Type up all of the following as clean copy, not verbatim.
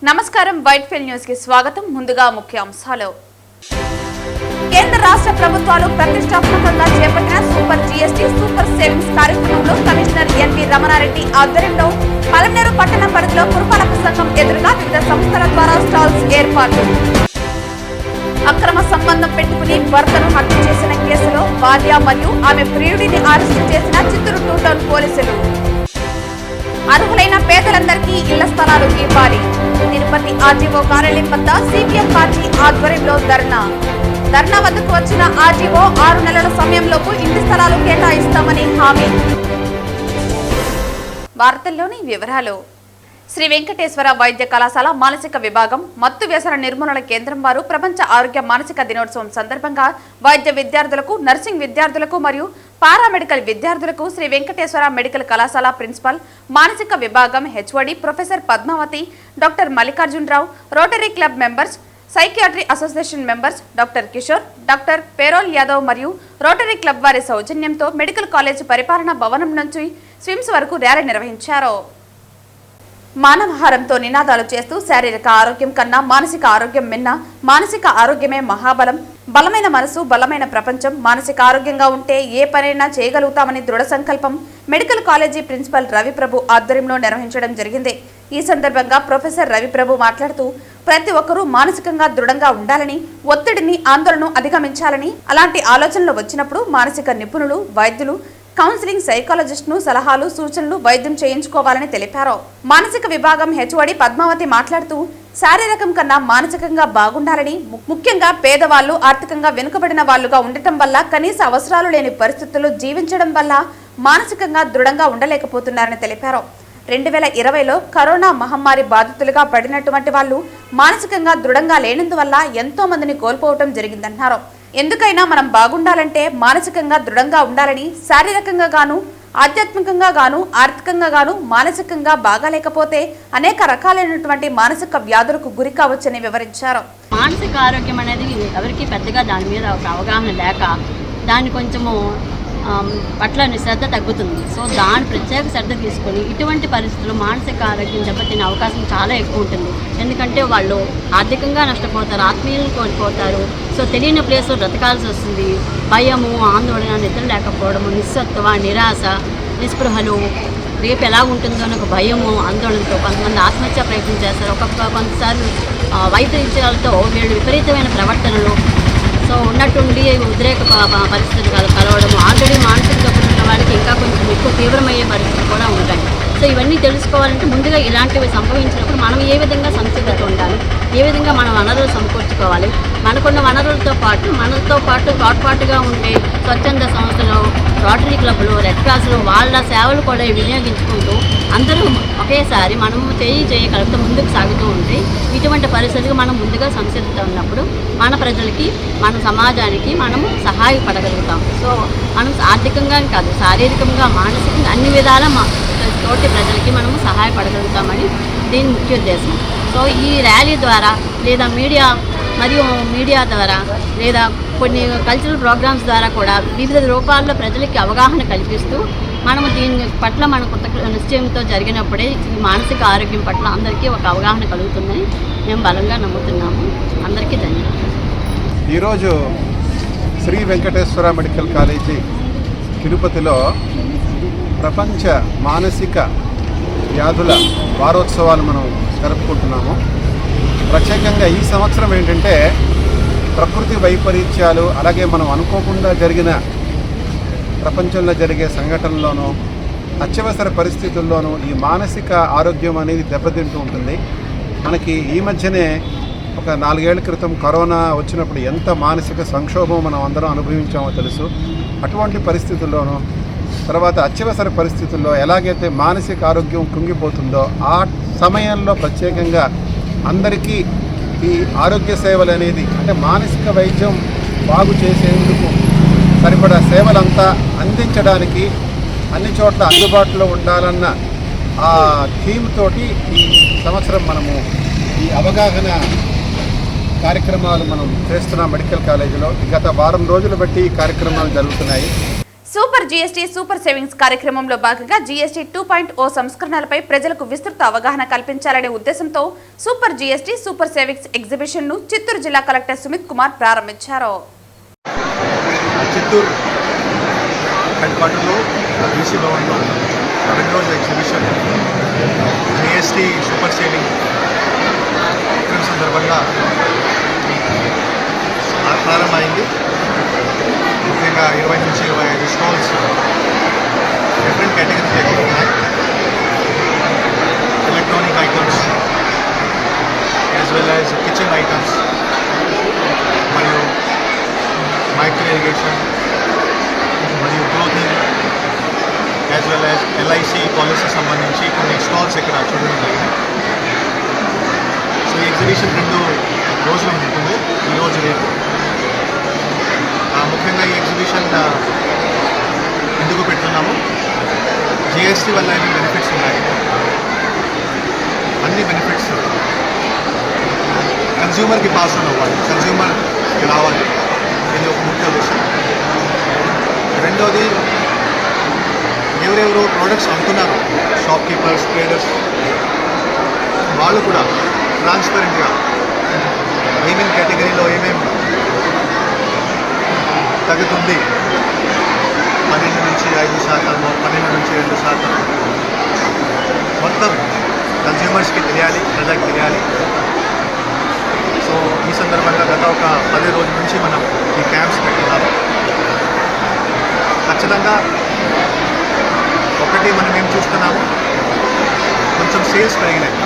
నమస్కారం Whitefield news కి స్వాగతం. ముందుగా ముఖ్యాంశాలు. కేంద్ర రాష్ట్ర ప్రభుత్వాలు ప్రతిష్టాత్మకంగా చేపట్టిన సూపర్ జీఎస్టీ సూపర్ సేవింగ్స్ కార్యక్రమంలో కమిషనర్ ఎన్వి రమణారెడ్డి ఆధ్వర్యంలో పలమనేరు పట్టణ పరిధిలో పురపాలక సంఘం ఎదురుగా వివిధ సంస్థల ద్వారా స్టాల్స్ ఏర్పాటు. అక్రమ సంబంధం పెట్టుకుని భర్తను హత్య చేసిన కేసులో భార్య మరియు ఆమె ప్రియుడిని అరెస్టు చేసిన చిత్తూరు 2 టౌన్ పోలీసులు. అర్హులైన పేదలందరికీ ఇళ్ల స్థలాలు ఇవ్వాలి. తిరుపతి ఆర్జీఓ కార్యాలయం వద్ద సిపిఎం పార్టీ ఆధ్వర్యంలో ధర్నా వద్దకు వచ్చిన ఆర్జీఓ 6 నెలల సమయంలోపు ఇంటి స్థలాలు కేటాయిస్తామని హామీ. వార్తల్లోని వివరాలు. శ్రీ వెంకటేశ్వర వైద్య కళాశాల మానసిక విభాగం మత్తు వ్యసన నిర్మూలన కేంద్రం వారు ప్రపంచ ఆరోగ్య మానసిక దినోత్సవం సందర్భంగా వైద్య విద్యార్థులకు, నర్సింగ్ విద్యార్థులకు మరియు పారామెడికల్ విద్యార్థులకు శ్రీ వెంకటేశ్వర మెడికల్ కళాశాల ప్రిన్సిపల్, మానసిక విభాగం HOD professor Padmavati, doctor Mallikarjunarao, Rotary Club members, psychiatry association members doctor Kishore, doctor పేరోల్ యాదవ్ మరియు రోటరీ క్లబ్ వారి సౌజన్యంతో మెడికల్ కాలేజ్ పరిపాలనా భవనం నుంచి స్విమ్స్ వరకు ర్యాలీ నిర్వహించారు. మానవహారంతో నినాదాలు చేస్తూ శారీరక ఆరోగ్యం కన్నా మానసిక ఆరోగ్యం మిన్న, మానసిక ఆరోగ్యమే మహాబలం, బలమైన మనసు బలమైన ప్రపంచం, మానసిక ఆరోగ్యంగా ఉంటే ఏ పనైనా చేయగలుగుతామని దృఢ సంకల్పం మెడికల్ కాలేజీ ప్రిన్సిపల్ రవిప్రభు ఆధ్వర్యంలో నిర్వహించడం జరిగింది. ఈ సందర్భంగా ప్రొఫెసర్ రవిప్రభు మాట్లాడుతూ ప్రతి ఒక్కరూ మానసికంగా దృఢంగా ఉండాలని, ఒత్తిడిని ఆందోళనను అధిగమించాలని, అలాంటి ఆలోచనలు వచ్చినప్పుడు మానసిక నిపుణులు, వైద్యులు, కౌన్సిలింగ్ సైకాలజిస్ట్ను సలహాలు, సూచనలు వైద్యం చేయించుకోవాలని తెలిపారు. మానసిక విభాగం హెచ్ఓడి పద్మావతి మాట్లాడుతూ శారీరకం కన్నా మానసికంగా బాగుండాలని, ముఖ్యంగా పేదవాళ్లు, ఆర్థికంగా వెనుకబడిన వాళ్లుగా ఉండటం వల్ల, కనీస అవసరాలు లేని పరిస్థితుల్లో జీవించడం వల్ల మానసికంగా దృఢంగా ఉండలేకపోతున్నారని తెలిపారు. 2020లో కరోనా మహమ్మారి బాధితులుగా పడినటువంటి వాళ్ళు మానసికంగా దృఢంగా లేనందువల్ల ఎంతో మందిని కోల్పోవటం జరిగిందన్నారు. ఎందుకైనా మనం బాగుండాలంటే మానసికంగా దృఢంగా ఉండాలని, శారీరకంగా గాను, ఆధ్యాత్మికంగా గాను, ఆర్థికంగా గాను, మానసికంగా బాగాలేకపోతే అనేక రకాలైనటువంటి మానసిక వ్యాధులకు గురి కావచ్చని వివరించారు. మానసిక ఆరోగ్యం అనేది ఎవరికి పెద్దగా దాని మీద ఒక అవగాహన లేక దాన్ని కొంచెము పట్ల శ్రద్ధ తగ్గుతుంది. సో దాని ప్రత్యేక శ్రద్ధ తీసుకొని ఇటువంటి పరిస్థితుల్లో మానసిక ఆరోగ్యం దెబ్బతినే అవకాశం చాలా ఎక్కువ ఉంటుంది. ఎందుకంటే వాళ్ళు ఆర్థికంగా నష్టపోతారు, ఆత్మీయులను కోల్పోతారు. సో తెలియని ప్లేస్లో బ్రతకాల్సి వస్తుంది. భయము, ఆందోళన, నిద్ర లేకపోవడము, నిస్సత్వ, నిరాశ, నిస్పృహలు, రేపు ఎలా ఉంటుందో అని ఒక భయము, ఆందోళనతో కొంతమంది ఆత్మహత్య ప్రయత్నం చేస్తారు. కొంతసార్లు వైపరీత్యాలతో వీళ్ళు విపరీతమైన ప్రవర్తనలు, సో ఉన్నట్టుండి ఉద్రేక పరిస్థితులు కలవడము, ఆల్రెడీ మానసిక జబ్బులు ఉన్న వాళ్ళకి ఇంకా కొంచెం ఎక్కువ తీవ్రమయ్యే పరిస్థితులు కూడా ఉంటాయి. సో ఇవన్నీ తెలుసుకోవాలంటే ముందుగా ఇలాంటివి సంభవించినప్పుడు మనం ఏ విధంగా సంసిద్ధత ఉండాలి, ఏ విధంగా మనం వనరులు సమకూర్చుకోవాలి, మనకున్న వనరులతో పాటు మనతో పాటు తోడ్పాటుగా ఉండే స్వచ్ఛంద సంస్థలు, రోటరీ క్లబ్లు, రెడ్ క్రాస్లు వాళ్ళ సేవలు కూడా వినియోగించుకుంటూ అందరూ ఒకేసారి మనము చేయగలుగుతూ ముందుకు సాగుతూ ఉంటే ఇటువంటి పరిస్థితులకు మనం ముందుగా సంసిద్ధత ఉన్నప్పుడు మన ప్రజలకి, మన సమాజానికి మనము సహాయపడగలుగుతాం. సో మనం ఆర్థికంగా కాదు, శారీరకంగా, మానసికంగా అన్ని విధాల తోటి ప్రజలకి మనము సహాయపడగలుగుతామని దీని ముఖ్య ఉద్దేశం. సో ఈ ర్యాలీ ద్వారా లేదా మీడియా ద్వారా లేదా కొన్ని కల్చరల్ ప్రోగ్రామ్స్ ద్వారా కూడా వివిధ రూపాల్లో ప్రజలకి అవగాహన కల్పిస్తూ మనము దీని పట్ల మన కొత్త నిశ్చయంతో జరిగినప్పుడే ఈ మానసిక ఆరోగ్యం పట్ల అందరికీ ఒక అవగాహన కలుగుతుందని మేము బలంగా నమ్ముతున్నాము. అందరికీ ధన్యవాదాలు. ఈరోజు శ్రీ వెంకటేశ్వర మెడికల్ కాలేజీ తిరుపతిలో ప్రపంచ మానసిక వ్యాధుల వారోత్సవాలు మనం జరుపుకుంటున్నాము. ప్రత్యేకంగా ఈ సంవత్సరం ఏంటంటే ప్రకృతి వైపరీత్యాలు, అలాగే మనం అనుకోకుండా జరిగిన ప్రపంచంలో జరిగే సంఘటనల్లోనూ, అత్యవసర పరిస్థితుల్లోనూ ఈ మానసిక ఆరోగ్యం అనేది దెబ్బతింటూ ఉంటుంది. మనకి ఈ మధ్యనే ఒక 4 ఏళ్ల క్రితం కరోనా వచ్చినప్పుడు ఎంత మానసిక సంక్షోభం మనం అందరం అనుభవించామో తెలుసు. అటువంటి పరిస్థితుల్లోనూ, తర్వాత అత్యవసర పరిస్థితుల్లో ఎలాగైతే మానసిక ఆరోగ్యం కుంగిపోతుందో ఆ సమయంలో ప్రత్యేకంగా అందరికీ ఈ ఆరోగ్య సేవలు అనేది, అంటే మానసిక వైద్యం బాగు చేసేందుకు సరిపడా సేవలంతా అందించడానికి అన్ని చోట్ల అందుబాటులో ఉండాలన్న ఆ థీమ్ తోటి ఈ సంవత్సరం మనము ఈ అవగాహన కార్యక్రమాలు మనం చేస్తున్నాం మెడికల్ కాలేజీలో. గత వారం రోజులు బట్టి ఈ కార్యక్రమాలు జరుగుతున్నాయి. సూపర్ జీఎస్టీ సూపర్ సేవింగ్స్ కార్యక్రమంలో భాగంగా జీఎస్టీ 2.0 సంస్కరణలపై ప్రజలకు విస్తృత అవగాహన కల్పించాలనే ఉద్దేశంతో super GST super savings exhibition ను చిత్తూరు జిల్లా కలెక్టర్ సుమిత్ కుమార్ ప్రారంభించారు. చిత్తూరు హెడ్ క్వార్టర్లో బీసీ భవన్లో 2 రోజుల ఎగ్జిబిషన్ జీఎస్టీ సూపర్ సేవింగ్ సందర్భంగా ప్రారంభమైంది. ముఖ్యంగా 20 నుంచి 25 స్టాల్స్ డిఫరెంట్ కేటగిరీస్ ఎక్కువ ఉన్నాయి. Electronic items as well as kitchen items మరియు మైక్రో ఇరిగేషన్ మరియు clothing as well as LIC policy సంబంధించి కొన్ని స్టాల్స్ ఇక్కడ చూడడం జరిగింది. సో ఈ ఎగ్జిబిషన్ 2 రోజులు ఉంటుంది, ఈరోజు రేపు. ముఖ్యంగా ఈ ఎగ్జిబిషన్ ఎందుకు పెడుతున్నాము, జిఎస్టీ వల్ల ఎన్ని బెనిఫిట్స్ ఉన్నాయి, అన్ని బెనిఫిట్స్ కన్జ్యూమర్కి పాస్ ఆన్ అవ్వాలి, కన్జ్యూమర్కి రావాలి. ఇది ఒక ముఖ్య ఉద్దేశం. రెండోది, ఎవరెవరో ప్రోడక్ట్స్ అమ్ముతున్నారు, షాప్ కీపర్స్, ట్రేడర్స్, వాళ్ళు కూడా ట్రాన్స్పరెంట్గా ఏమేమి కేటగిరీలో ఏమేమి తగ్గుతుంది, 12 నుంచి 5%, 12 నుంచి 2%, మొత్తం కన్జ్యూమర్స్కి తెలియాలి, ప్రజలకు తెలియాలి. సో ఈ సందర్భంగా గత ఒక 10 రోజుల నుంచి మనం ఈ క్యాంప్స్ పెట్టున్నాము. ఖచ్చితంగా ఒకటి మనం ఏం చూస్తున్నాము, కొంచెం సేల్స్ పెరిగినాయి.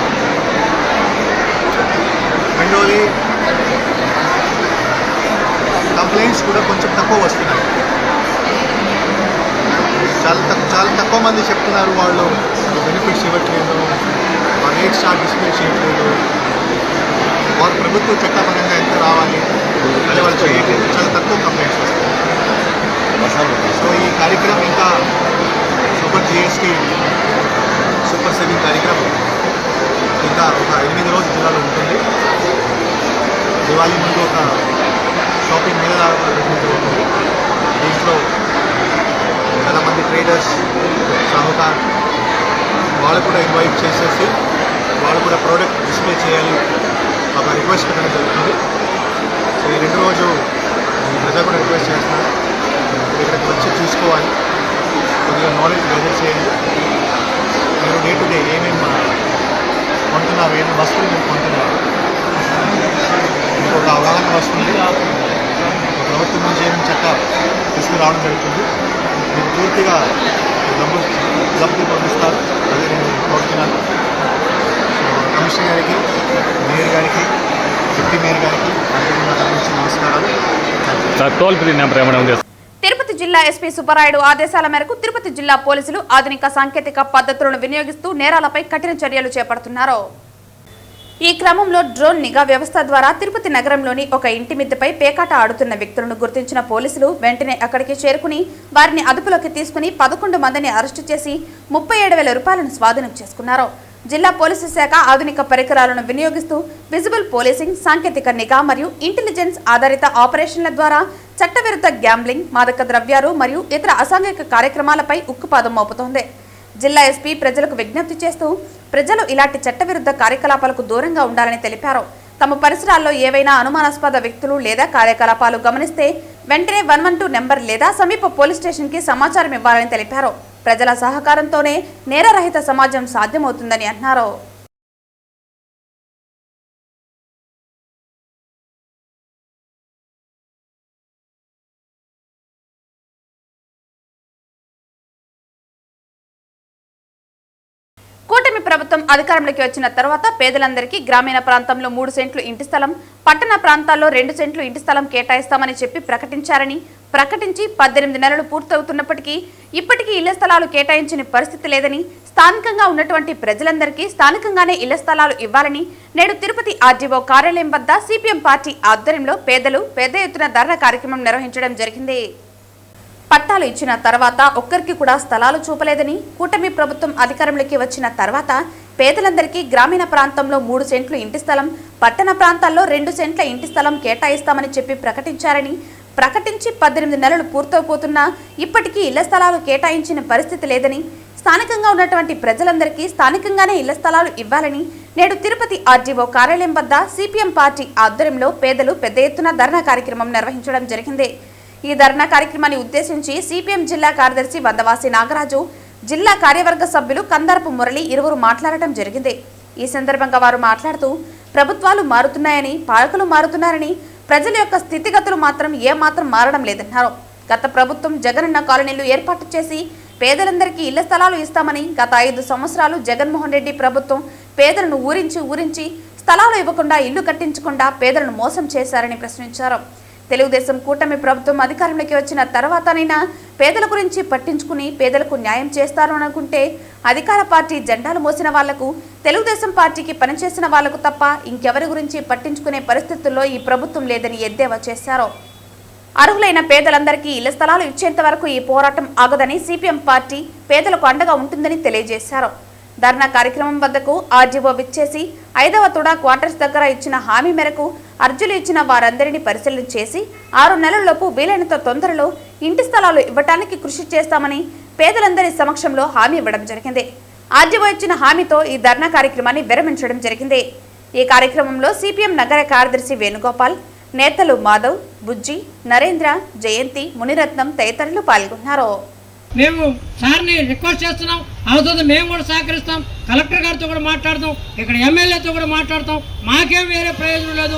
రెండోది, కంప్లైంట్స్ కూడా కొంచెం తక్కువ వస్తున్నాయి. చాలా తక్కువ మంది చెప్తున్నారు వాళ్ళు బెనిఫిట్స్ ఇవ్వట్లేదు, ఆ రేట్స్ డిస్ప్లే చేయట్లేదు, వారు ప్రభుత్వ చట్టపరంగా ఎంత రావాలి అదే వాళ్ళు చేయట్లేదు. చాలా తక్కువ కంప్లైంట్స్ వస్తాయి. సో ఈ కార్యక్రమం ఇంకా సూపర్ జిఎస్టీ సూపర్ సేవింగ్ కార్యక్రమం ఇంకా ఒక 8 రోజుల జిల్లాలో ఉంటుంది. దివాళీ ముందు ఒక షాపింగ్ మీద ఉంటుంది. దీంట్లో చాలామంది ట్రేడర్స్, సాహుకార్ వాళ్ళు కూడా ఇన్వైట్ చేసేసి వాళ్ళు కూడా ప్రోడక్ట్ డిస్ప్లే చేయాలి ఒక రిక్వెస్ట్ పెట్టడం జరుగుతుంది. సో ఈ 2 రోజు ప్రజలు కూడా రిక్వెస్ట్ చేస్తున్నారు, ఇక్కడికి వచ్చి చూసుకోవాలి, కొద్దిగా నాలెడ్జ్ గెదర్ చేయండి. మీరు డే టు డే ఏమేమి కొంటున్నారు, ఏమేమి వస్తువులు మీరు కొంటున్నారు, మీకు ఒక అవగాహన వస్తుంది. ప్రభుత్వం నుంచి ఏమేమి చట్టాలు తీసుకురావడం జరుగుతుంది, మీరు పూర్తిగా లబ్ధి పొందిస్తారు. అదే నేను కోరుతున్నాను. కమిషనర్ గారికి, మేయర్ గారికి, డిప్యూటీ మేయర్ గారికి అందరి నుంచి నమస్కారాలు. తిరుపతి జిల్లా ఎస్పీ సుబ్బరాయుడు ఆదేశాల మేరకు తిరుపతి జిల్లా పోలీసులు ఆధునిక సాంకేతిక పద్ధతులను వినియోగిస్తూ నేరాలపై కఠిన చర్యలు చేపడుతున్నారు. ఈ క్రమంలో డ్రోన్ నిఘా వ్యవస్థ ద్వారా తిరుపతి నగరంలోని ఒక ఇంటి మిద్దెపై పేకాట ఆడుతున్న వ్యక్తులను గుర్తించిన పోలీసులు వెంటనే అక్కడికి చేరుకుని వారిని అదుపులోకి తీసుకుని 11 మందిని అరెస్టు చేసి 37,000 రూపాయలను స్వాధీనం చేసుకున్నారు. జిల్లా పోలీసు శాఖ ఆధునిక పరికరాలను వినియోగిస్తూ విజిబుల్ పోలీసింగ్, సాంకేతిక నిఘా మరియు ఇంటెలిజెన్స్ ఆధారిత ఆపరేషన్ల ద్వారా చట్టవిరుద్ధ గ్యాంబ్లింగ్, మాదక ద్రవ్యాలు మరియు ఇతర అసాంఘిక కార్యక్రమాలపై ఉక్కుపాదం మోపుతోంది. జిల్లా ఎస్పీ ప్రజలకు విజ్ఞప్తి చేస్తూ ప్రజలు ఇలాంటి చట్టవిరుద్ధ కార్యకలాపాలకు దూరంగా ఉండాలని తెలిపారు. తమ పరిసరాల్లో ఏవైనా అనుమానాస్పద వ్యక్తులు లేదా కార్యకలాపాలు గమనిస్తే వెంటనే 112 నెంబర్ లేదా సమీప పోలీస్ స్టేషన్కి సమాచారం ఇవ్వాలని తెలిపారు. ప్రజల సహకారంతోనే నేరరహిత సమాజం సాధ్యమవుతుందని అన్నారు. కూటమి ప్రభుత్వం అధికారంలోకి వచ్చిన తర్వాత పేదలందరికీ గ్రామీణ ప్రాంతంలో 3 సెంట్లు ఇంటి స్థలం, పట్టణ ప్రాంతాల్లో 2 సెంట్లు ఇంటి స్థలం కేటాయిస్తామని చెప్పి ప్రకటించి 18 నెలలు పూర్తవుతున్నప్పటికీ ఇప్పటికీ ఇళ్ల స్థలాలు కేటాయించిన పరిస్థితి లేదని, స్థానికంగా ఉన్నటువంటి ప్రజలందరికీ స్థానికంగానే ఇళ్ల స్థలాలు ఇవ్వాలని నేడు తిరుపతి ఆర్డీఓ కార్యాలయం వద్ద సిపిఎం పార్టీ ఆధ్వర్యంలో పేదలు పెద్ద ఎత్తున ధర్నా కార్యక్రమం నిర్వహించడం జరిగింది. పట్టాలు ఇచ్చిన తర్వాత ఒక్కరికి కూడా స్థలాలు చూపలేదని, కూటమి ప్రభుత్వం అధికారంలోకి వచ్చిన తర్వాత పేదలందరికీ గ్రామీణ ప్రాంతంలో 3 సెంట్లు ఇంటి స్థలం, పట్టణ ప్రాంతాల్లో 2 సెంట్ల ఇంటి స్థలం కేటాయిస్తామని చెప్పి ప్రకటించారని, ప్రకటించి 18 నెలలు పూర్తయిపోతున్నా ఇప్పటికీ ఇళ్ల స్థలాలు కేటాయించిన పరిస్థితి లేదని, స్థానికంగా ఉన్నటువంటి ప్రజలందరికీ స్థానికంగానే ఇళ్ల స్థలాలు ఇవ్వాలని నేడు తిరుపతి ఆర్డీఓ కార్యాలయం వద్ద సిపిఎం పార్టీ ఆధ్వర్యంలో పేదలు పెద్ద ఎత్తున ధర్నా కార్యక్రమం నిర్వహించడం జరిగింది. ఈ ధర్నా కార్యక్రమాన్ని ఉద్దేశించి సిపిఎం జిల్లా కార్యదర్శి వందవాసి నాగరాజు, జిల్లా కార్యవర్గ సభ్యులు కందరపు మురళి ఇరువురు మాట్లాడటం జరిగింది. ఈ సందర్భంగా వారు మాట్లాడుతూ ప్రభుత్వాలు మారుతున్నాయని, పాలకులు మారుతున్నారని, ప్రజల యొక్క స్థితిగతులు మాత్రం ఏమాత్రం మారడం లేదన్నారు. గత ప్రభుత్వం జగనన్న కాలనీలు ఏర్పాటు చేసి పేదలందరికీ ఇళ్ల స్థలాలు ఇస్తామని, గత 5 సంవత్సరాలు జగన్మోహన్ రెడ్డి ప్రభుత్వం పేదలను ఊరించి స్థలాలు ఇవ్వకుండా ఇల్లు కట్టించకుండా పేదలను మోసం చేశారని ప్రశ్నించారు. తెలుగుదేశం కూటమి ప్రభుత్వం అధికారంలోకి వచ్చిన తర్వాతనైనా పేదల గురించి పట్టించుకుని పేదలకు న్యాయం చేస్తారు అనుకుంటే అధికార పార్టీ జెండాలు మోసిన వాళ్లకు, తెలుగుదేశం పార్టీకి పనిచేసిన వాళ్లకు తప్ప ఇంకెవరి గురించి పట్టించుకునే పరిస్థితుల్లో ఈ ప్రభుత్వం లేదని ఎద్దేవా చేశారు. అర్హులైన పేదలందరికీ ఇళ్ల స్థలాలు ఇచ్చేంత వరకు ఈ పోరాటం ఆగదని సిపిఎం పార్టీ పేదలకు అండగా ఉంటుందని తెలియజేశారు. ధర్నా కార్యక్రమం వద్దకు ఆర్డీఓ విచ్చేసి 5వ తుడా క్వార్టర్స్ దగ్గర ఇచ్చిన హామీ మేరకు అర్జీలు ఇచ్చిన వారందరినీ పరిశీలన చేసి 6 నెలల్లోపు వీలైనంత తొందరలో ఇంటి స్థలాలు ఇవ్వడానికి కృషి చేస్తామని పేదలందరి సమక్షంలో హామీ ఇవ్వడం జరిగింది. ఆర్డీఓ ఇచ్చిన హామీతో ఈ ధర్నా కార్యక్రమాన్ని విరమించడం జరిగింది. ఈ కార్యక్రమంలో సిపిఎం నగర కార్యదర్శి వేణుగోపాల్, నేతలు మాధవ్, బుజ్జి, నరేంద్ర, జయంతి, మునిరత్నం తదితరులు పాల్గొన్నారు. మేము సార్ని రిక్వెస్ట్ చేస్తున్నాం, అవుతుంది మేము కూడా సహకరిస్తాం, కలెక్టర్ గారితో కూడా మాట్లాడతాం, ఇక్కడ ఎమ్మెల్యేతో కూడా మాట్లాడతాం. మాకేం వేరే ప్రయోజనం లేదు,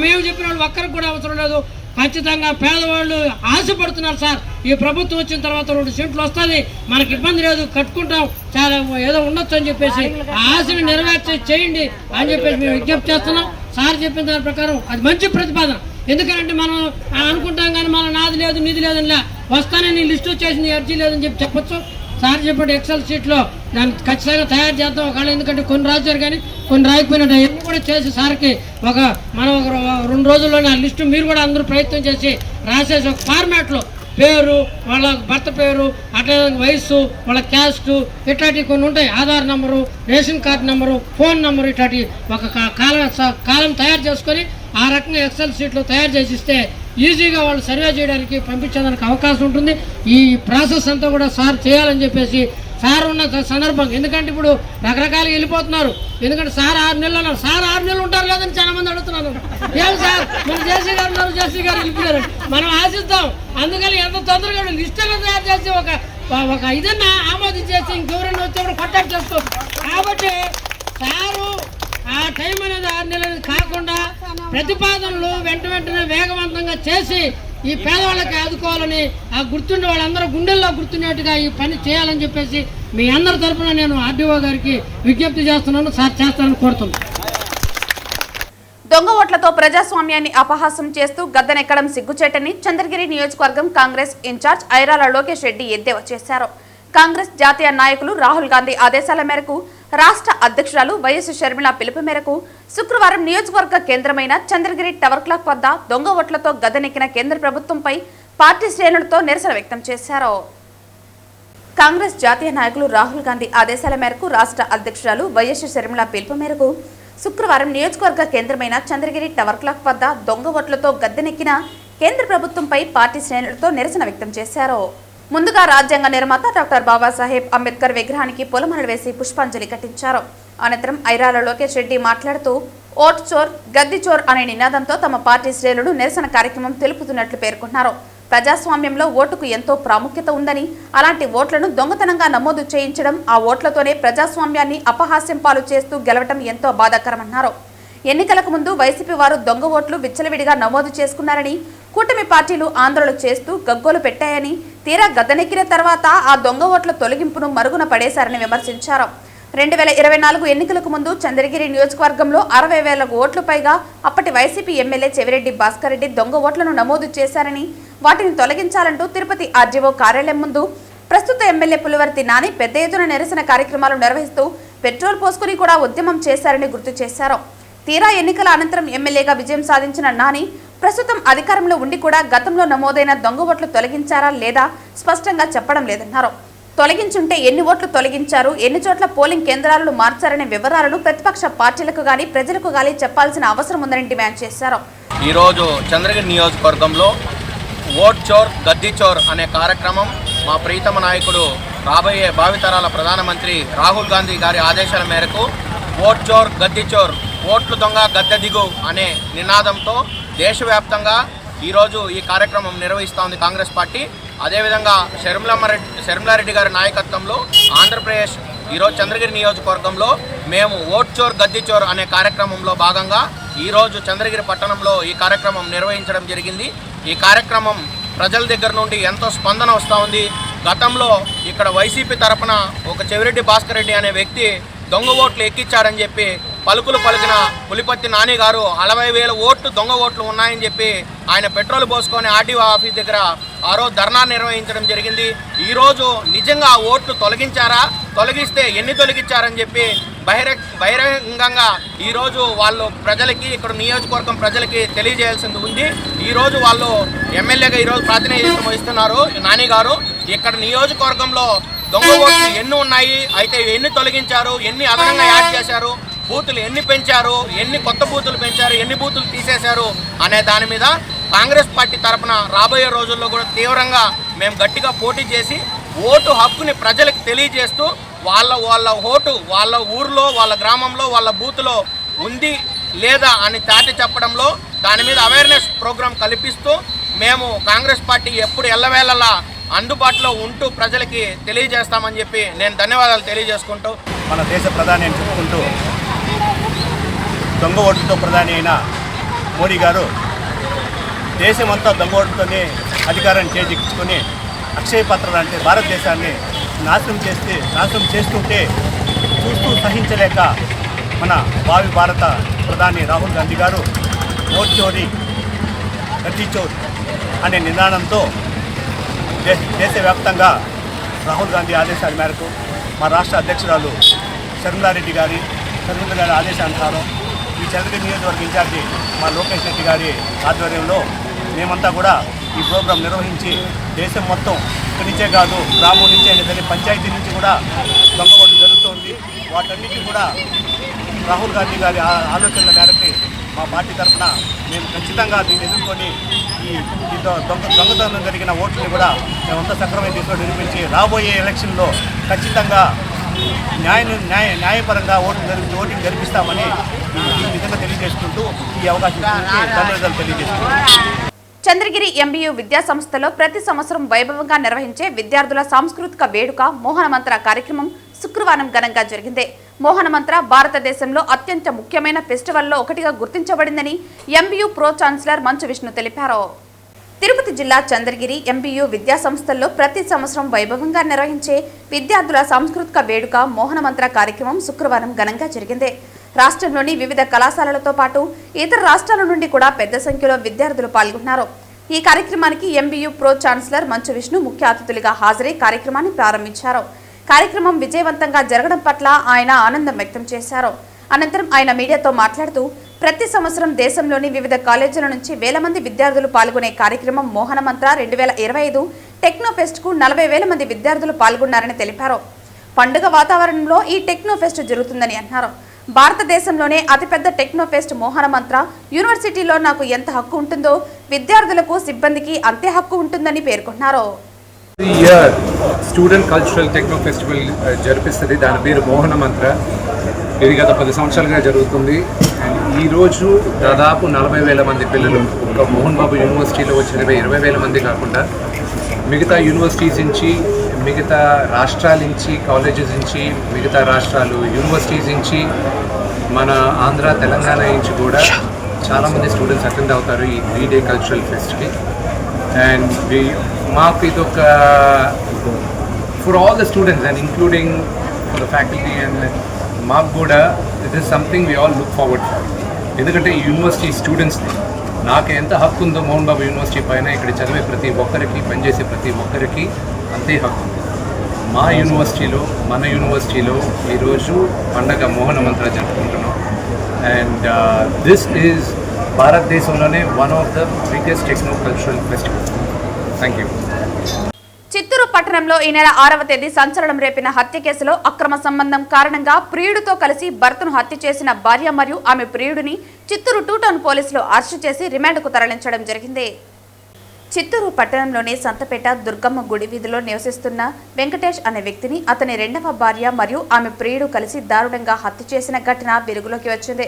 మేము చెప్పిన వాళ్ళు ఒక్కరికి కూడా అవసరం లేదు. ఖచ్చితంగా పేదవాళ్ళు ఆశపడుతున్నారు సార్, ఈ ప్రభుత్వం వచ్చిన తర్వాత 2 సెంట్లు వస్తుంది, మనకి ఇబ్బంది లేదు, కట్టుకుంటాం, చాలా ఏదో ఉండొచ్చు అని చెప్పేసి ఆ ఆశని నెరవేర్చి చేయండి అని చెప్పేసి మేము విజ్ఞప్తి చేస్తున్నాం. సార్ చెప్పిన దాని ప్రకారం అది మంచి ప్రతిపాదన. ఎందుకంటే మనం అనుకుంటాం కానీ మనం నాది లేదు నిధి లేదని వస్తానని లిస్ట్ వచ్చేసింది, అర్జీ లేదని చెప్పొచ్చు. సార్ చెప్పండి ఎక్సెల్ షీట్లో దాన్ని ఖచ్చితంగా తయారు చేద్దాం. ఒకవేళ ఎందుకంటే కొన్ని రాశారు కానీ కొన్ని రాయకపోయినట్టు ఎన్ని కూడా చేసి సార్కి మనం ఒక 2 రోజుల్లోనే ఆ లిస్టు మీరు కూడా అందరూ ప్రయత్నం చేసి రాసేసి ఒక ఫార్మాట్లో పేరు, వాళ్ళ భర్త పేరు, అట్లా వయస్సు, వాళ్ళ క్యాస్ట్, ఇట్లాంటివి కొన్ని ఉంటాయి, Aadhaar number, ration card number, phone number, ఇట్లాంటి ఒక కాలం తయారు చేసుకొని ఆ రకంగా ఎక్సెల్ షీట్లో తయారు చేసి ఇస్తే ఈజీగా వాళ్ళు సర్వే చేయడానికి పంపించేదానికి అవకాశం ఉంటుంది. ఈ ప్రాసెస్ అంతా కూడా సార్ చేయాలని చెప్పేసి సార్ ఉన్న సందర్భం. ఎందుకంటే ఇప్పుడు రకరకాలుగా వెళ్ళిపోతున్నారు. ఎందుకంటే సార్ 6 నెలలు అన్నారు, సార్ 6 నెలలు ఉంటారు లేదని చాలా మంది అడుగుతున్నారు. ఏం సార్ మన జేసీ గారు ఉన్నారు, జేసీ గారు వెళ్ళిపోయారు, మనం ఆశిస్తాం. అందుకని ఎంత తొందరగా లిస్టుగా తయారు చేసి ఒక ఇదన్నా ఆమోదించేసి ఇంకెవరైనా వచ్చి కూడా కాంటాక్ట్ చేసుకోవచ్చు. కాబట్టి సారు ఆ టైం అనేది 6 నెలలు కాకుండా ప్రతిపాదనలు వెంటనే వేగవంతంగా చేసి ఈ పేదవాళ్ళకి ఆదుకోవాలని, ఆ గుర్తుండే వాళ్ళందరూ గుండెల్లో గుర్తుండేట్టుగా ఈ పని చేయాలని చెప్పేసి మీ అందరి తరఫున నేను ఆర్డీఓ గారికి విజ్ఞప్తి చేస్తున్నాను. సార్ చేస్తానని కోరుతున్నాను. దొంగ ఓట్లతో ప్రజాస్వామ్యాన్ని అపహాసం చేస్తూ గద్దెనెక్కడం సిగ్గుచేటని చంద్రగిరి నియోజకవర్గం కాంగ్రెస్ ఇన్ఛార్జ్ ఐరాల లోకేష్ రెడ్డి ఎద్దేవా చేశారు. కాంగ్రెస్ జాతీయ నాయకులు రాహుల్ గాంధీ ఆదేశాల మేరకు రాష్ట్ర అధ్యక్షురాలు వైఎస్ షర్మిల పిలుపు మేరకు శుక్రవారం నియోజకవర్గ కేంద్రమైన చంద్రగిరి టవర్ క్లాక్ వద్ద దొంగ ఓట్లతో గద్దెనెక్కిన కేంద్ర ప్రభుత్వంపై పార్టీ శ్రేణులతో నిరసన వ్యక్తం చేశారు. కాంగ్రెస్ జాతీయ నాయకులు రాహుల్ గాంధీ ఆదేశాల మేరకు రాష్ట్ర అధ్యక్షురాలు వైఎస్ షర్మిల పిలుపు మేరకు శుక్రవారం నియోజకవర్గ కేంద్రమైన చంద్రగిరి టవర్ క్లాక్ వద్ద దొంగ ఓట్లతో గద్దెనెక్కిన కేంద్ర ప్రభుత్వంపై పార్టీ శ్రేణులతో నిరసన వ్యక్తం చేశారు. ముందుగా రాజ్యాంగ నిర్మాత డాక్టర్ బాబాసాహెబ్ అంబేద్కర్ విగ్రహానికి పూలమాలలు వేసి పుష్పాంజలి ఘటించారు. అనంతరం ఐరాల లోకేష్ రెడ్డి మాట్లాడుతూ ఓట్ చోర్ గద్ది చోర్ అనే నినాదంతో తమ పార్టీ శ్రేణులు నిరసన కార్యక్రమం తెలుపుతున్నట్లు పేర్కొన్నారు. ప్రజాస్వామ్యంలో ఓటుకు ఎంతో ప్రాముఖ్యత ఉందని, అలాంటి ఓట్లను దొంగతనంగా నమోదు చేయించడం, ఆ ఓట్లతోనే ప్రజాస్వామ్యాన్ని అపహాస్యం పాలు చేస్తూ గెలవటం ఎంతో బాధాకరమన్నారు. ఎన్నికలకు ముందు వైసీపీ వారు దొంగ ఓట్లు విచ్చలవిడిగా నమోదు చేసుకున్నారని, కూటమి పార్టీలు ఆందోళన చేస్తూ గగ్గోలు పెట్టాయని, తీరా గద్దెనెక్కిన తర్వాత ఆ దొంగ ఓట్ల తొలగింపును మరుగున పడేశారని విమర్శించారు. 2024 ఎన్నికలకు ముందు చంద్రగిరి నియోజకవర్గంలో 60,000 ఓట్లు పైగా అప్పటి వైసీపీ ఎమ్మెల్యే చెవిరెడ్డి భాస్కర్ రెడ్డి దొంగ ఓట్లను నమోదు చేశారని, వాటిని తొలగించాలంటూ తిరుపతి ఆర్డీఓ కార్యాలయం ముందు ప్రస్తుత ఎమ్మెల్యే పులివర్తి నాని పెద్ద ఎత్తున నిరసన కార్యక్రమాలు నిర్వహిస్తూ పెట్రోల్ పోసుకుని కూడా ఉద్యమం చేశారని గుర్తు చేశారు. తీరా ఎన్నికల అనంతరం ఎమ్మెల్యేగా విజయం సాధించిన నాని ప్రస్తుతం అధికారంలో ఉండి కూడా గతంలో నమోదైన దొంగ ఓట్లు తొలగించారా లేదా స్పష్టంగా చెప్పడం లేదన్నారు. తొలగించుంటే ఎన్ని ఓట్లు తొలగించారు, ఎన్ని చోట్ల పోలింగ్ కేంద్రాలను మార్చారనే వివరాలను ప్రతిపక్ష పార్టీలకు గానీ ప్రజలకు గానీ చెప్పాల్సిన అవసరం ఉందని డిమాండ్ చేశారు. ఈరోజు చంద్రగిరి నియోజకవర్గంలో ఓట్ చోర్ గద్దీ చోర్ అనే కార్యక్రమం మా ప్రీతమ నాయకుడు రాబోయే భావితరాల ప్రధానమంత్రి రాహుల్ గాంధీ గారి ఆదేశాల మేరకు ఓట్ చోర్ గద్దీ చోర్, ఓట్లు దొంగ గద్దె దిగు అనే నినాదంతో దేశవ్యాప్తంగా ఈరోజు ఈ కార్యక్రమం నిర్వహిస్తూ ఉంది కాంగ్రెస్ పార్టీ. అదేవిధంగా శర్మిలారెడ్డి గారి నాయకత్వంలో ఆంధ్రప్రదేశ్ ఈరోజు చంద్రగిరి నియోజకవర్గంలో మేము ఓట్ చోర్ గద్దీ చోర్ అనే కార్యక్రమంలో భాగంగా ఈరోజు చంద్రగిరి పట్టణంలో ఈ కార్యక్రమం నిర్వహించడం జరిగింది. ఈ కార్యక్రమం ప్రజల దగ్గర నుండి ఎంతో స్పందన వస్తూ ఉంది. గతంలో ఇక్కడ వైసీపీ తరపున ఒక చెవిరెడ్డి భాస్కర్ రెడ్డి అనే వ్యక్తి దొంగ ఓట్లు ఎక్కించాడని చెప్పి పలుకులు పలికిన పులిపత్తి నాని గారు 40,000 ఓట్లు దొంగ ఓట్లు ఉన్నాయని చెప్పి ఆయన పెట్రోల్ పోసుకొని ఆర్టీఓ ఆఫీస్ దగ్గర ఆ రోజు ధర్నా నిర్వహించడం జరిగింది. ఈరోజు నిజంగా ఆ ఓట్లు తొలగించారా, తొలగిస్తే ఎన్ని తొలగించారని చెప్పి బహిరంగంగా ఈరోజు వాళ్ళు ప్రజలకి, ఇక్కడ నియోజకవర్గం ప్రజలకి తెలియజేయాల్సింది ఉంది. ఈరోజు వాళ్ళు ఎమ్మెల్యేగా ఈరోజు ప్రాతినిధ్యం వహిస్తున్నారు నాని గారు. ఇక్కడ నియోజకవర్గంలో దొంగ ఓట్లు ఎన్ని ఉన్నాయి, అయితే ఎన్ని తొలగించారు, ఎన్ని అదనంగా యాడ్ చేశారు, బూతులు ఎన్ని పెంచారు, ఎన్ని కొత్త బూతులు పెంచారు, ఎన్ని బూతులు తీసేశారు అనే దాని మీద కాంగ్రెస్ పార్టీ తరఫున రాబోయే రోజుల్లో కూడా తీవ్రంగా మేము గట్టిగా పోటీ చేసి ఓటు హక్కుని ప్రజలకు తెలియజేస్తూ వాళ్ళ ఓటు వాళ్ళ ఊర్లో, వాళ్ళ గ్రామంలో, వాళ్ళ బూత్లో ఉంది లేదా అని చాటి చెప్పడంలో దాని మీద అవేర్నెస్ ప్రోగ్రాం కల్పిస్తూ మేము కాంగ్రెస్ పార్టీ ఎప్పుడు ఎల్లవేళలా అందుబాటులో ఉంటూ ప్రజలకి తెలియజేస్తామని చెప్పి నేను ధన్యవాదాలు తెలియజేసుకుంటూ, మన దేశ ప్రధాని అని చెప్పుకుంటూ దొంగ ఓటుతో ప్రధాని అయిన మోడీ గారు దేశమంతా దొంగ ఓటుతోనే అధికారాన్ని చేజిక్కించుకొని అక్షయ పాత్ర అంటే భారతదేశాన్ని నాశనం చేస్తుంటే చూస్తూ సహించలేక మన భావి భారత ప్రధాని రాహుల్ గాంధీ గారు ఓట్ చోరీ గద్దీ చోర్ అనే నినాదంతో దేశవ్యాప్తంగా రాహుల్ గాంధీ ఆదేశాల మేరకు మా రాష్ట్ర అధ్యక్షురాలు శర్మిలారెడ్డి గారి ఆదేశానుసారం ఈ చంద్రగిరి నియోజకవర్గ ఇన్ఛార్జి మా లోకేష్ రెడ్డి గారి ఆధ్వర్యంలో మేమంతా కూడా ఈ ప్రోగ్రాం నిర్వహించి దేశం మొత్తం ఇక్కడి నుంచే కాదు, గ్రామం నుంచే లేదని పంచాయతీ నుంచి కూడా దొంగ ఓట్లు జరుగుతోంది. వాటన్నిటిని కూడా రాహుల్ గాంధీ గారి ఆలోచనల మేరకు మా పార్టీ తరఫున మేము ఖచ్చితంగా దీన్ని ఎదుర్కొని ఈ దొంగతనం జరిగిన ఓట్లని కూడా మేమంతా సక్రమంగా తీసుకొని నిరూపించి రాబోయే ఎలక్షన్లో ఖచ్చితంగా న్యాయపరంగా ఓటింగ్ జరిపిస్తామని ఈ విధంగా తెలియజేసుకుంటూ ఈ అవకాశం ధన్యవాదాలు తెలియజేస్తున్నాను. చంద్రగిరి ఎంబీయూ విద్యా సంస్థలో ప్రతి సంవత్సరం వైభవంగా నిర్వహించే విద్యార్థుల సాంస్కృతిక వేడుక మోహన మంత్ర కార్యక్రమం శుక్రవారం ఘనంగా జరిగింది. మోహన మంత్ర భారతదేశంలో అత్యంత ముఖ్యమైన ఫెస్టివల్లో ఒకటిగా గుర్తించబడిందని MBU pro chancellor Manchu Vishnu తెలిపారు. తిరుపతి జిల్లా చంద్రగిరి ఎంబీయూ విద్యా సంస్థల్లో ప్రతి సంవత్సరం వైభవంగా నిర్వహించే విద్యార్థుల సాంస్కృతిక వేడుక మోహన మంత్ర కార్యక్రమం శుక్రవారం ఘనంగా జరిగింది. రాష్ట్రంలోని వివిధ కళాశాలలతో పాటు ఇతర రాష్ట్రాల నుండి కూడా పెద్ద సంఖ్యలో విద్యార్థులు పాల్గొన్నారు. ఈ కార్యక్రమానికి MBU pro chancellor Manchu Vishnu ముఖ్య అతిథులుగా హాజరై కార్యక్రమాన్ని ప్రారంభించారు. కార్యక్రమం విజయవంతంగా జరగడం పట్ల ఆయన ఆనందం వ్యక్తం చేశారు. అనంతరం ఆయన మీడియాతో మాట్లాడుతూ ప్రతి సంవత్సరం దేశంలోని వివిధ కాలేజీల నుంచి వేల మంది విద్యార్థులు పాల్గొనే కార్యక్రమం మోహన మంత్ర 2025 టెక్నోఫెస్ట్ కు 40,000 మంది విద్యార్థులు పాల్గొన్నారని తెలిపారు. పండుగ వాతావరణంలో ఈ టెక్నోఫెస్ట్ జరుగుతుందని అన్నారు. భారతదేశంలోనే అతిపెద్ద టెక్నోఫెస్ట్ మోహన మంత్ర యూనివర్సిటీలో నాకు ఎంత హక్కు ఉంటుందో విద్యార్థులకు సిబ్బందికి అంతే హక్కు ఉంటుందని పేర్కొన్నారు. స్టూడెంట్ కల్చరల్ టెక్నో ఫెస్టివల్ జరిపిస్తుంది. దాని పేరు మోహన మంత్ర. ఇది గత 10 సంవత్సరాలుగా జరుగుతుంది. ఈరోజు దాదాపు 40,000 మంది పిల్లలు ఒక మోహన్ బాబు యూనివర్సిటీలో వచ్చిన 20,000 మంది కాకుండా మిగతా యూనివర్సిటీస్ నుంచి, మిగతా రాష్ట్రాల నుంచి, కాలేజెస్ నుంచి, మిగతా రాష్ట్రాలు యూనివర్సిటీస్ నుంచి, మన ఆంధ్ర తెలంగాణ నుంచి కూడా చాలామంది స్టూడెంట్స్ అటెండ్ అవుతారు ఈ 3 డే కల్చరల్ ఫెస్ట్కి. అండ్ మాకు ఇదొక for all the students and including for the faculty and మాకు కూడా it is something we all look forward for. ఎందుకంటే ఈ యూనివర్సిటీ స్టూడెంట్స్ని నాకు ఎంత హక్కు ఉందో మోహన్ బాబు యూనివర్సిటీ పైన ఇక్కడ చదివే ప్రతి ఒక్కరికి, పనిచేసే ప్రతి ఒక్కరికి అంతే హక్కు ఉంది. మా యూనివర్సిటీలో, మన యూనివర్సిటీలో ఈరోజు పండగ మోహన మంత్ర జరుపుకుంటున్నాం. అండ్ దిస్ ఈజ్ భారతదేశంలోనే one of the biggest techno cultural festival. Thank you. Chittoor పట్టణంలో ఈ నెల 6వ తేదీ సంచలనం రేపిన హత్య కేసులో అక్రమ సంబంధం కారణంగా ప్రియుడితో కలిసి భర్తను హత్య చేసిన భార్య మరియు ఆమె ప్రియుడిని చిత్తూరు 2 టౌన్ పోలీసులు అరెస్టు చేసి రిమాండ్కు తరలించడం జరిగింది. చిత్తూరు పట్టణంలోని సంతపేట దుర్గమ్మ గుడి వీధిలో నివసిస్తున్న వెంకటేష్ అనే వ్యక్తిని అతని రెండవ భార్య మరియు ఆమె ప్రియుడు కలిసి దారుణంగా హత్య చేసిన ఘటన వెలుగులోకి వచ్చింది.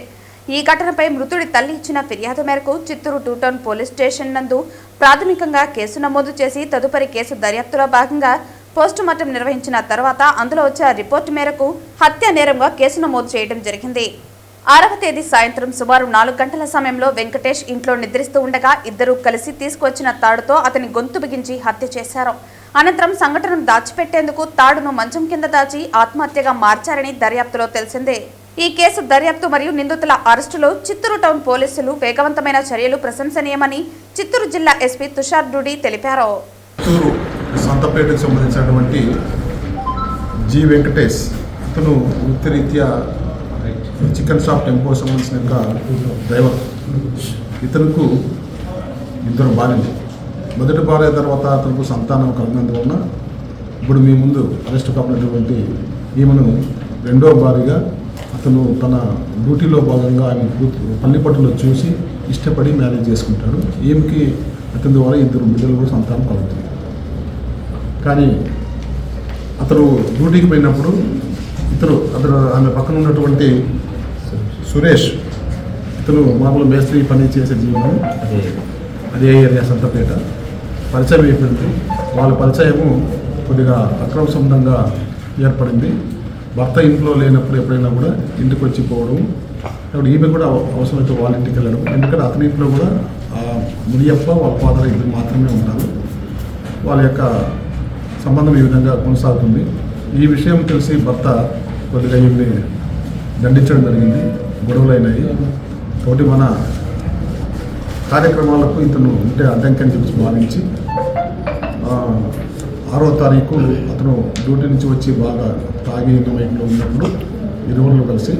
ఈ ఘటనపై మృతుడి తల్లి ఇచ్చిన ఫిర్యాదు మేరకు చిత్తూరు 2 టౌన్ పోలీస్ స్టేషన్ నందు ప్రాథమికంగా కేసు నమోదు చేసి తదుపరి కేసు దర్యాప్తులో భాగంగా పోస్టుమార్టం నిర్వహించిన తర్వాత అందులో వచ్చే రిపోర్టు మేరకు హత్య నేరంగా కేసు నమోదు చేయడం జరిగింది. 6వ తేదీ సాయంత్రం సుమారు 4 గంటల సమయంలో వెంకటేష్ ఇంట్లో నిద్రిస్తూ ఉండగా ఇద్దరూ కలిసి తీసుకువచ్చిన తాడుతో అతని గొంతు బిగించి హత్య చేశారు. అనంతరం సంఘటనను దాచిపెట్టేందుకు తాడును మంచం కింద దాచి ఆత్మహత్యగా మార్చారని దర్యాప్తులో తెలిసిందే. ఈ కేసు దర్యాప్తు మరియు నిందితుల అరెస్టులో చిత్తూరు టౌన్ పోలీసులు వేగవంతమైన చర్యలు ప్రశంసనీయమని చిత్తూరు జిల్లా ఎస్పీ తుషార్ డూడి తెలిపారు. చిత్తూరు సంతపేటకు సంబంధించినటువంటి జి వెంకటేష్ ఇతను వృత్తిరీత్యా చికెన్ షాప్ టెంపో సంబంధించిన డ్రైవర్. ఇతనుకు 2 భార్యలు. మొదటి భార్య తర్వాత అతనికి సంతానం కలిగినందువలన ఇప్పుడు మీ ముందు అరెస్ట్ కాబడినటువంటి ఈమెను 2వ భార్యగా అతను తన డ్యూటీలో భాగంగా ఆయన పల్లిపట్టులో చూసి ఇష్టపడి మ్యారేజ్ చేసుకుంటాడు. ఈమెకి అతని ద్వారా 2 బిడ్డలు కూడా సంతానం కలుగుతుంది. కానీ అతను డ్యూటీకి పోయినప్పుడు అతను ఆమె పక్కన ఉన్నటువంటి సురేష్ ఇతను మామూలు మేస్త్రి పని చేసే జీవనం అదే ఏరియా సంతపేట పరిచయం అయిపోయింది. వాళ్ళ పరిచయము కొద్దిగా అక్రమ సంబంధంగా ఏర్పడింది. భర్త ఇంట్లో లేనప్పుడు ఎప్పుడైనా కూడా ఇంటికి వచ్చి పోవడం, అప్పుడు ఈమె కూడా అవసరమైతే వాళ్ళ ఇంటికి వెళ్ళడం. ఎందుకంటే అతని ఇంట్లో కూడా మునియప్ప వాళ్ళ ఫాదర్ ఇద్దరు మాత్రమే ఉంటారు. వాళ్ళ యొక్క సంబంధం ఈ విధంగా కొనసాగుతుంది. ఈ విషయం తెలిసి భర్త కొద్దిగా ఈమెని దండించడం జరిగింది. గొడవలు అయినాయి. కాబట్టి మన కార్యక్రమాలకు ఇతను ఉంటే అడ్డంకి అని చెప్పి భావించి 6వ తారీఖు అతను డ్యూటీ నుంచి వచ్చి బాగా తాగి వైపులో ఉన్నప్పుడు ఇరువురు కలిసి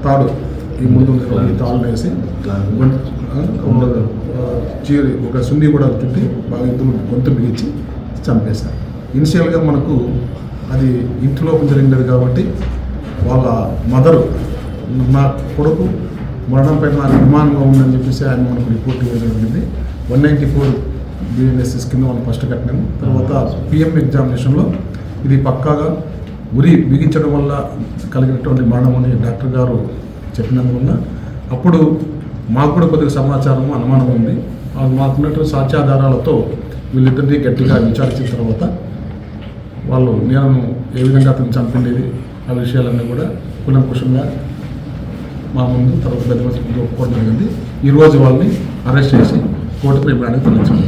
తాడు ఈ ముందు తాళ్ళు వేసి ఒక సున్ని కూడా చుట్టి బాగా గొంతు బిగించి చంపేశారు. ఇనిషియల్గా మనకు అది ఇంటిలో జరిగినది కాబట్టి వాళ్ళ మదరు నా కొడుకు మరణంపై నాకు అనుమానంగా ఉందని చెప్పేసి ఆయన మనకు రిపోర్ట్ ఇవ్వడం జరిగింది. 194 BNSS కింద మనం ఫస్ట్ కట్టినాము. తర్వాత PM ఎగ్జామినేషన్లో ఇది పక్కాగా ఉరి బిగించడం వల్ల కలిగినటువంటి మరణం అని డాక్టర్ గారు చెప్పినందువల్ల అప్పుడు మాకు కూడా కొద్దిగా సమాచారం అనుమానం ఉంది. మాకున్నటువంటి సాక్ష్యాధారాలతో వీళ్ళిద్దరినీ గట్టిగా విచారించిన తర్వాత వాళ్ళు నేను ఏ విధంగా అతను చంపిండేది ఆ విషయాలన్నీ కూడా కులంకుశంగా మా ముందు తర్వాత పెద్ద ఒప్పుకోవడం జరిగింది. ఈరోజు వాళ్ళని అరెస్ట్ చేసి కోర్టుకు రిమాండ్కి తరలించారు.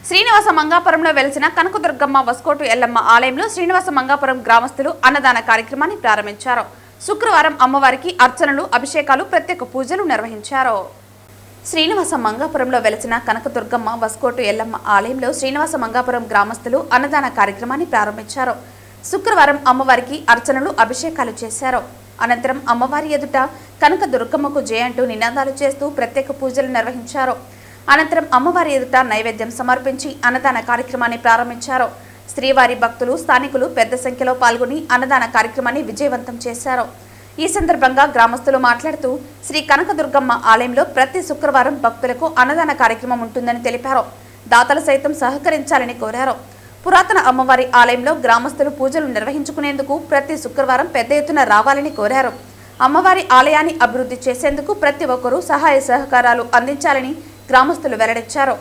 శ్రీనివాస మంగాపురంలో వెలిసిన కనకదుర్గమ్మ వస్కోటు ఎల్లమ్మ ఆలయంలో శ్రీనివాస మంగాపురం గ్రామస్తులు అన్నదాన కార్యక్రమాన్ని ప్రారంభించారు. శుక్రవారం అమ్మవారికి అర్చనలు, అభిషేకాలు, ప్రత్యేక పూజలు నిర్వహించారు. శ్రీనివాస మంగాపురంలో వెలిసిన కనకదుర్గమ్మ వస్కోటు ఎల్లమ్మ ఆలయంలో శ్రీనివాస మంగాపురం గ్రామస్తులు అన్నదాన కార్యక్రమాన్ని ప్రారంభించారు. శుక్రవారం అమ్మవారికి అర్చనలు, అభిషేకాలు చేశారు. అనంతరం అమ్మవారి ఎదుట కనకదుర్గమ్మకు జయ అంటూ నినాదాలు చేస్తూ ప్రత్యేక పూజలు నిర్వహించారు. అనంతరం అమ్మవారి ఎదుట నైవేద్యం సమర్పించి అన్నదాన కార్యక్రమాన్ని ప్రారంభించారు. శ్రీవారి భక్తులు, స్థానికులు పెద్ద సంఖ్యలో పాల్గొని అన్నదాన కార్యక్రమాన్ని విజయవంతం చేశారు. ఈ సందర్భంగా గ్రామస్తులు మాట్లాడుతూ శ్రీ కనకదుర్గమ్మ ఆలయంలో ప్రతి శుక్రవారం భక్తులకు అన్నదాన కార్యక్రమం ఉంటుందని తెలిపారు. దాతలు సైతం సహకరించాలని కోరారు. పురాతన అమ్మవారి ఆలయంలో గ్రామస్తులు పూజలు నిర్వహించుకునేందుకు ప్రతి శుక్రవారం పెద్ద ఎత్తున రావాలని కోరారు. అమ్మవారి ఆలయాన్ని అభివృద్ధి చేసేందుకు ప్రతి ఒక్కరూ సహాయ సహకారాలు అందించాలని గ్రామస్తులు వెల్లడించారు.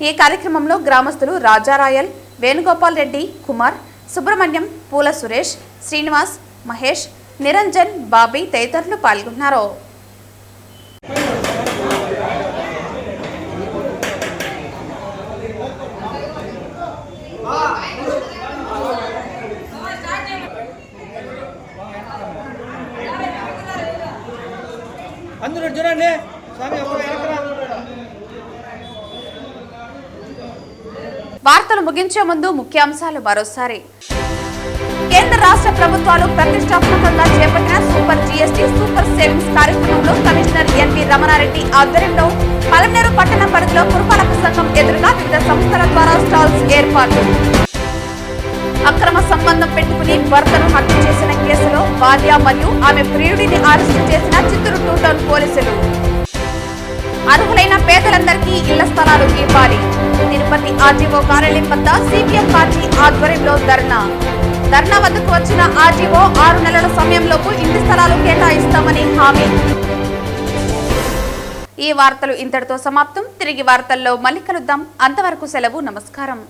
ఈ కార్యక్రమంలో గ్రామస్తులు రాజారాయల్, వేణుగోపాల్ రెడ్డి, కుమార్, సుబ్రహ్మణ్యం, పూల సురేష్, శ్రీనివాస్, మహేష్, నిరంజన్, బాబీ తదితరులు పాల్గొన్నారు. అందరూ చూడండి. వార్తలు ముగించే ముందు ముఖ్యాంశాలు మరోసారి. కేంద్ర రాష్ట్ర ప్రభుత్వాలు ప్రతిష్టాత్మకంగా చేపట్టిన సూపర్ GST సూపర్ సేవింగ్స్ కార్యక్రమంలో కమిషనర్ ఎన్వి రమణారెడ్డి ఆధ్వర్యంలో పలమనేరు పట్టణ పరిధిలో పురపాలక సంఘం ఎదురుగా వివిధ సంస్థల ద్వారా స్టాల్స్ ఏర్పాటు. అక్రమ సంబంధం పెట్టుకుని భర్తను హత్య చేసిన కేసులో భార్య మరియు ఆమె ప్రియుడిని అరెస్టు చేసిన చిత్తూరు 2 టౌన్ పోలీసులు. అర్హులైన పేదలందరికీ ఇళ్ల స్థలాలు ఇవ్వాలి. తిరుపతి ఆర్టీఓ కార్యాలయం వద్ద సిపిఎం పార్టీ ఆధ్వర్యంలో ధర్నా వద్దకు వచ్చిన ఆర్టీఓ 6 నెలల సమయంలోపు ఇంటి స్థలాలు కేటాయిస్తామని హామీ. ఈ వార్తలు ఇంతటితో సమాప్తం. తిరిగి వార్తల్లో మళ్ళీ కలుద్దాం. అంతవరకు సెలవు. నమస్కారం.